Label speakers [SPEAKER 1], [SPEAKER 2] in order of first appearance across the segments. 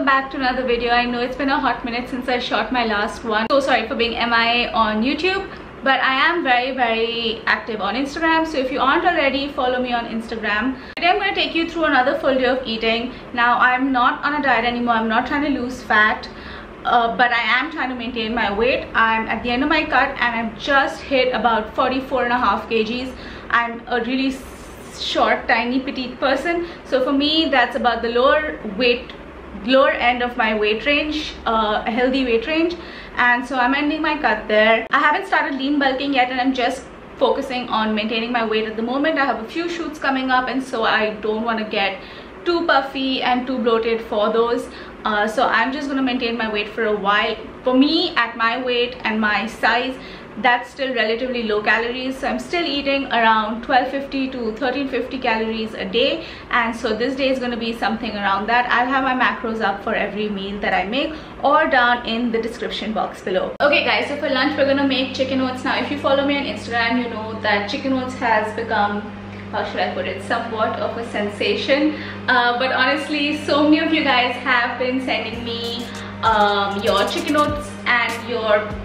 [SPEAKER 1] welcome back to another video. I know it's been a hot minute since I shot my last one. So sorry for being MIA on YouTube, but I am very active on Instagram. So if you aren't already, follow me on Instagram. Today I'm going to take you through another full day of eating. Now I'm not on a diet anymore. I'm not trying to lose fat, but I am trying to maintain my weight. I'm at the end of my cut and I've just hit about 44.5 kgs. I'm a really short, tiny, petite person, so for me that's about the lower end of my weight range, a healthy weight range, and so I'm ending my cut there. I haven't started lean bulking yet and I'm just focusing on maintaining my weight at the moment. I have a few shoots coming up and so I don't want to get too puffy and too bloated for those, so I'm just going to maintain my weight for a while. For me, at my weight and my size, that's still relatively low calories, so I'm still eating around 1250 to 1350 calories a day, and so this day is going to be something around that. I'll have my macros up for every meal that I make or down in the description box below. Okay guys, so for lunch we're going to make chicken oats. Now if you follow me on Instagram, you know that chicken oats has become, how should I put it, somewhat of a sensation, but honestly so many of you guys have been sending me your chicken oats and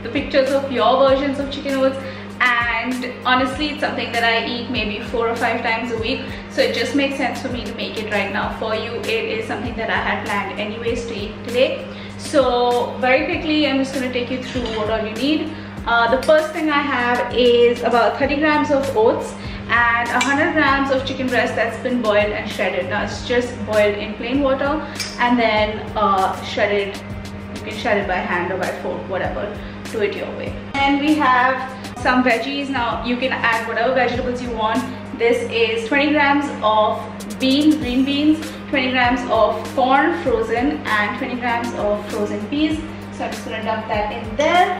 [SPEAKER 1] the pictures of your versions of chicken oats, and honestly it's something that I eat maybe 4 or 5 times a week, so it just makes sense for me to make it right now for you. It is something that I had planned anyways to eat today. So very quickly I'm just going to take you through what all you need. The first thing I have is about 30 grams of oats and 100 grams of chicken breast that's been boiled and shredded. Now it's just boiled in plain water and then shredded. You can shred it by hand or by fork, whatever, do it your way. And we have some veggies. Now you can add whatever vegetables you want. This is 20 grams of green beans, 20 grams of corn frozen, and 20 grams of frozen peas. So I'm just going to dump that in there.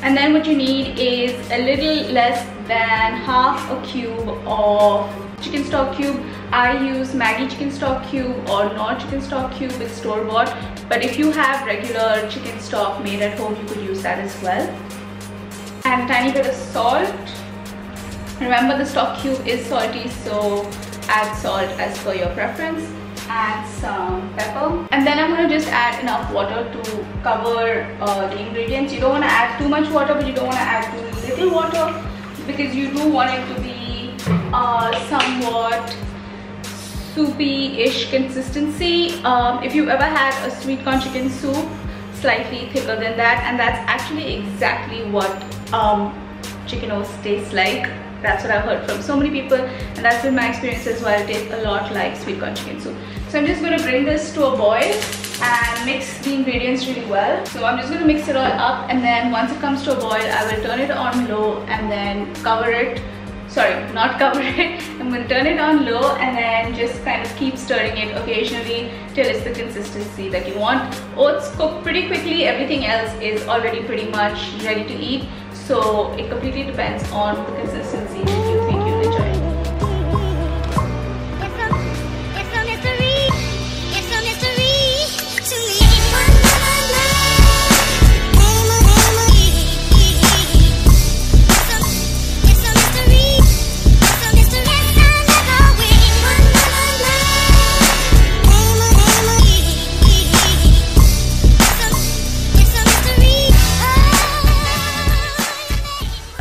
[SPEAKER 1] And then what you need is a little less than half a cube of chicken stock cube. I use Maggi chicken stock cube or Knorr chicken stock cube, it's store-bought, but if you have regular chicken stock made at home, you could use that as well. And a tiny bit of salt. Remember, the stock cube is salty, so add salt as per your preference. Add some pepper, and then I'm going to just add enough water to cover the ingredients. You don't want to add too much water, but you don't want to add too little water, because you do want it to be somewhat soupy-ish consistency. If you've ever had a sweet corn chicken soup, slightly thicker than that, and that's actually exactly what chicken oats tastes like. That's what I've heard from so many people, and that's been my experience as well. It tastes a lot like sweet corn chicken soup. So I'm just going to bring this to a boil and mix the ingredients really well. So I'm just going to mix it all up, and then once it comes to a boil, I will turn it on low and then cover it. Sorry, not cover it. I'm going to turn it on low and then just kind of keep stirring it occasionally till it's the consistency that you want. Oats cook pretty quickly. Everything else is already pretty much ready to eat. So it completely depends on the consistency that you think you'll enjoy.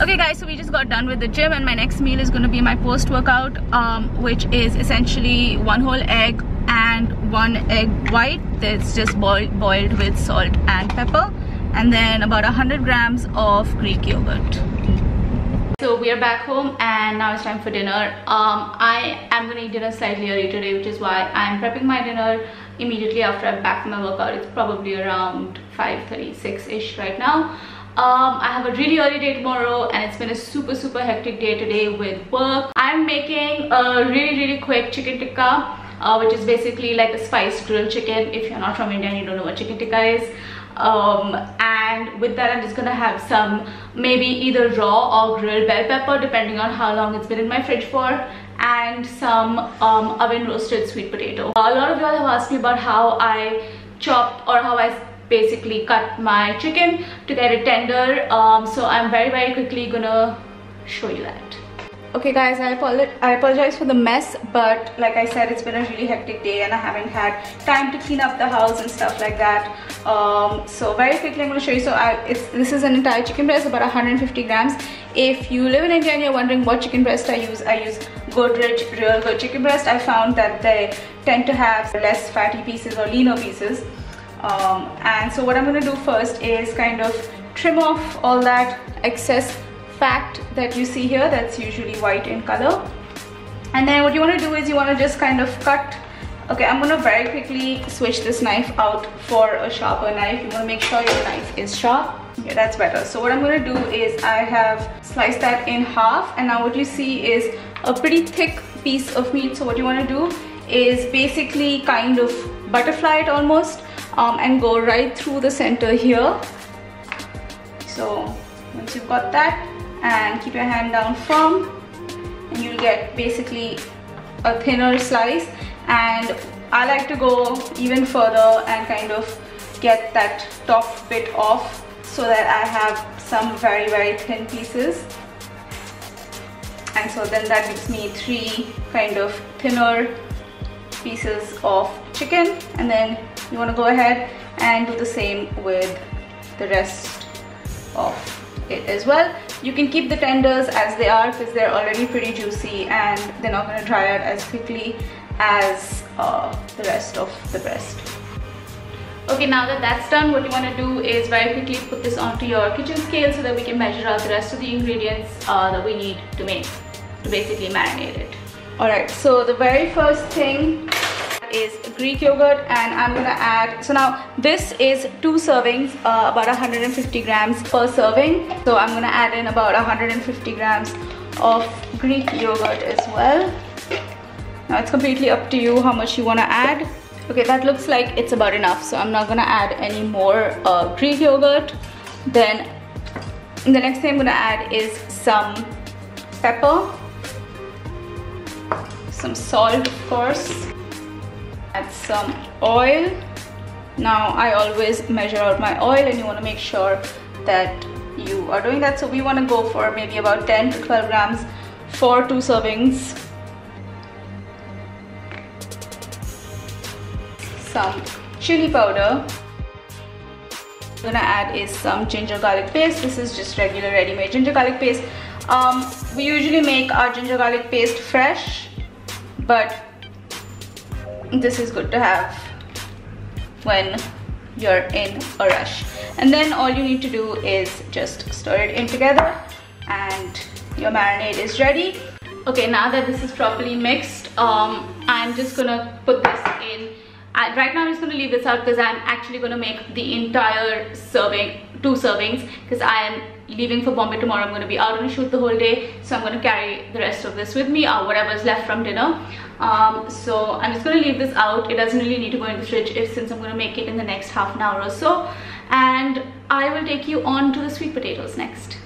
[SPEAKER 1] Okay guys, so we just got done with the gym, and my next meal is going to be my post-workout, which is essentially 1 whole egg and 1 egg white that's just boiled with salt and pepper, and then about 100 grams of Greek yogurt. So we are back home and now it's time for dinner. I am going to eat dinner slightly early today, which is why I'm prepping my dinner immediately after I'm back from my workout. It's probably around 5:36-ish right now. I have a really early day tomorrow and it's been a super hectic day today with work. I'm making a really quick chicken tikka, which is basically like a spiced grilled chicken. If you're not from India and you don't know what chicken tikka is, and with that I'm just gonna have some maybe either raw or grilled bell pepper, depending on how long it's been in my fridge for, and some oven roasted sweet potato. A lot of y'all have asked me about how I chop or how I basically cut my chicken to get it tender, so I'm very quickly gonna show you that. Okay guys, I apologize for the mess, but like I said, it's been a really hectic day and I haven't had time to clean up the house and stuff like that. So very quickly I'm going to show you. So this is an entire chicken breast, about 150 grams. If you live in India and you're wondering what chicken breast I use Godrej Real Good chicken breast. I found that they tend to have less fatty pieces or leaner pieces. And so what I'm going to do first is kind of trim off all that excess fat that you see here, that's usually white in color. And then what you want to do is you want to just kind of cut. Okay, I'm going to very quickly switch this knife out for a sharper knife. You want to make sure your knife is sharp. Okay, that's better. So what I'm going to do is I have sliced that in half, and now what you see is a pretty thick piece of meat. So what you want to do is basically kind of butterfly it almost, and go right through the center here. So once you've got that, and keep your hand down firm, and you'll get basically a thinner slice. And I like to go even further and kind of get that top bit off so that I have some very, very thin pieces. And so then that gives me 3 kind of thinner pieces of chicken. And then you want to go ahead and do the same with the rest of it as well. You can keep the tenders as they are because they're already pretty juicy and they're not going to dry out as quickly as the rest of the breast. Okay, now that that's done, what you want to do is very quickly put this onto your kitchen scale so that we can measure out the rest of the ingredients that we need to basically marinate it. Alright, so the very first thing is Greek yogurt, and I'm gonna add, so now this is 2 servings, about 150 grams per serving. So I'm gonna add in about 150 grams of Greek yogurt as well. Now it's completely up to you how much you want to add. Okay, that looks like it's about enough, so I'm not gonna add any more Greek yogurt. Then the next thing I'm gonna add is some pepper, some salt of course, add some oil. Now I always measure out my oil, and you want to make sure that you are doing that. So we want to go for maybe about 10 to 12 grams for 2 servings. Some chili powder. I'm gonna add is some ginger garlic paste. This is just regular ready-made ginger garlic paste. We usually make our ginger garlic paste fresh, but this is good to have when you're in a rush. And then all you need to do is just stir it in together and your marinade is ready. Okay, now that this is properly mixed, I'm just gonna put this in. Right now I'm just going to leave this out because I'm actually going to make the entire serving, 2 servings, because I am leaving for Bombay tomorrow. I'm going to be out on a shoot the whole day, so I'm going to carry the rest of this with me, or whatever is left from dinner. So I'm just going to leave this out. It doesn't really need to go in the fridge since I'm going to make it in the next half an hour or so. And I will take you on to the sweet potatoes next.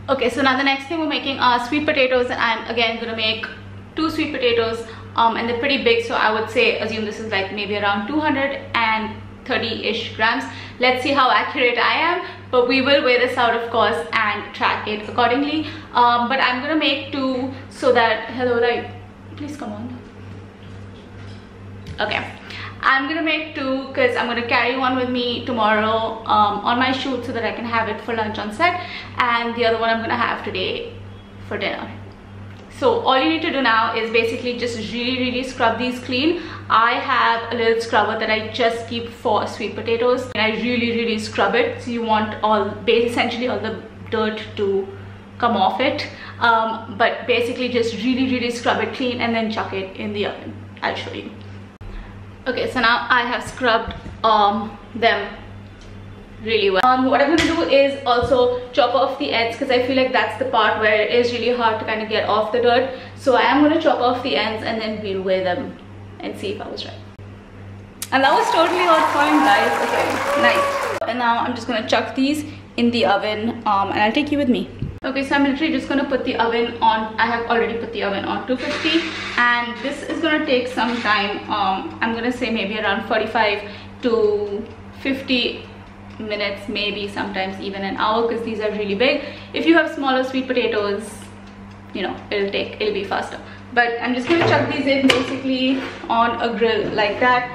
[SPEAKER 1] Okay, so now the next thing we're making are sweet potatoes, and I'm again going to make 2 sweet potatoes. And they're pretty big, so I would say assume this is like maybe around 230-ish grams. Let's see how accurate I am, but we will weigh this out of course and track it accordingly. But I'm gonna make 2 so that, hello light, please come on. Okay, I'm gonna make 2 because I'm gonna carry one with me tomorrow on my shoot so that I can have it for lunch on set, and the other one I'm gonna have today for dinner. So all you need to do now is basically just really scrub these clean. I have a little scrubber that I just keep for sweet potatoes, and I really scrub it. So you want essentially all the dirt to come off it, but basically just really scrub it clean and then chuck it in the oven. I'll show you. Okay, so now I have scrubbed them really well. What I'm going to do is also chop off the ends, because I feel like that's the part where it is really hard to kind of get off the dirt. So I am going to chop off the ends and then we'll weigh them and see if I was right. And that was totally on point, guys. Okay, nice. And now I'm just going to chuck these in the oven, and I'll take you with me. Okay, so I'm literally just going to put the oven on. I have already put the oven on 250, and this is going to take some time. I'm going to say maybe around 45 to 50 minutes, maybe sometimes even an hour, because these are really big. If you have smaller sweet potatoes, you know, it'll be faster. But I'm just gonna chuck these in basically on a grill like that.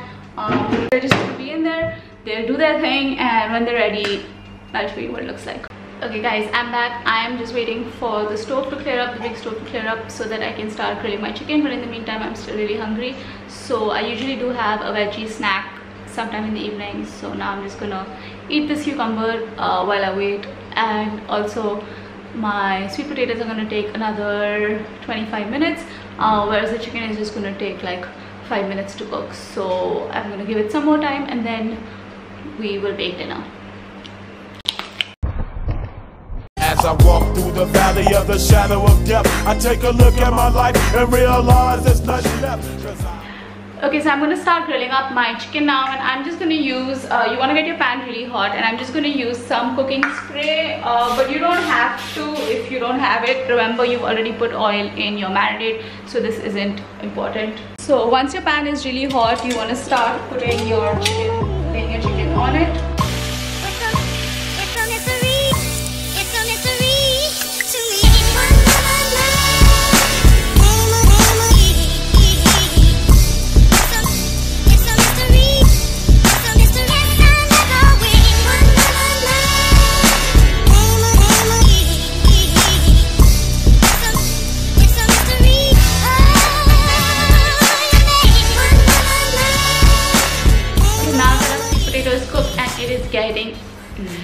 [SPEAKER 1] They're just gonna be in there, they'll do their thing, and when they're ready, I'll show you what it looks like. Okay guys, I'm back. I'm just waiting for the stove to clear up, the big stove to clear up, so that I can start grilling my chicken. But in the meantime, I'm still really hungry, so I usually do have a veggie snack sometime in the evening. So now I'm just gonna eat this cucumber while I wait. And also my sweet potatoes are gonna take another 25 minutes, whereas the chicken is just gonna take like 5 minutes to cook. So I'm gonna give it some more time, and then we will bake dinner.
[SPEAKER 2] As I walk through the valley of the shadow of death, I take a look at my life and realize there's nothing left.
[SPEAKER 1] Okay, so I'm going to start grilling up my chicken now, and I'm just going to use, you want to get your pan really hot, and I'm just going to use some cooking spray, but you don't have to if you don't have it. Remember, you've already put oil in your marinade, so this isn't important. So once your pan is really hot, you want to start putting your chicken on it. Getting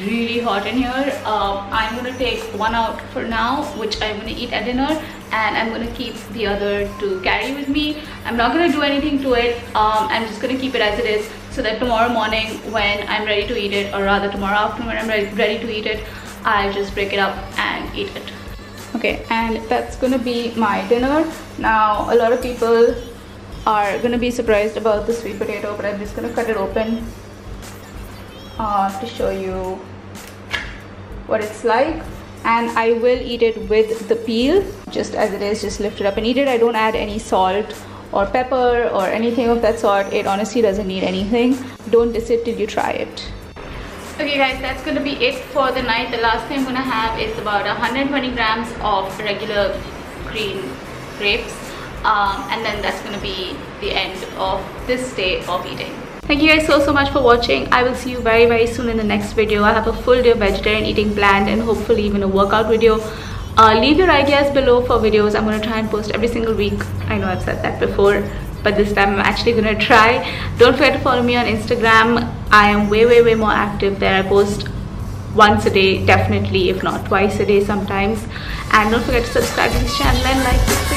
[SPEAKER 1] really hot in here. I'm gonna take one out for now, which I'm gonna eat at dinner, and I'm gonna keep the other to carry with me. I'm not gonna do anything to it. I'm just gonna keep it as it is, so that tomorrow morning when I'm ready to eat it, or rather tomorrow afternoon when I'm ready to eat it, I'll just break it up and eat it. Okay, and that's gonna be my dinner. Now a lot of people are gonna be surprised about the sweet potato, but I'm just gonna cut it open to show you what it's like. And I will eat it with the peel, just as it is. Just lift it up and eat it. I don't add any salt or pepper or anything of that sort. It honestly doesn't need anything. Don't diss it till you try it. Okay guys, that's gonna be it for the night. The last thing I'm gonna have is about 120 grams of regular green grapes, and then that's gonna be the end of this day of eating. Thank you guys so much for watching. I will see you very soon in the next video. I have a full day of vegetarian eating planned, and hopefully even a workout video. Leave your ideas below for videos. I'm going to try and post every single week. I know I've said that before, but this time I'm actually going to try. Don't forget to follow me on Instagram. I am way more active there. I post once a day, definitely, if not twice a day sometimes. And don't forget to subscribe to this channel and like this video.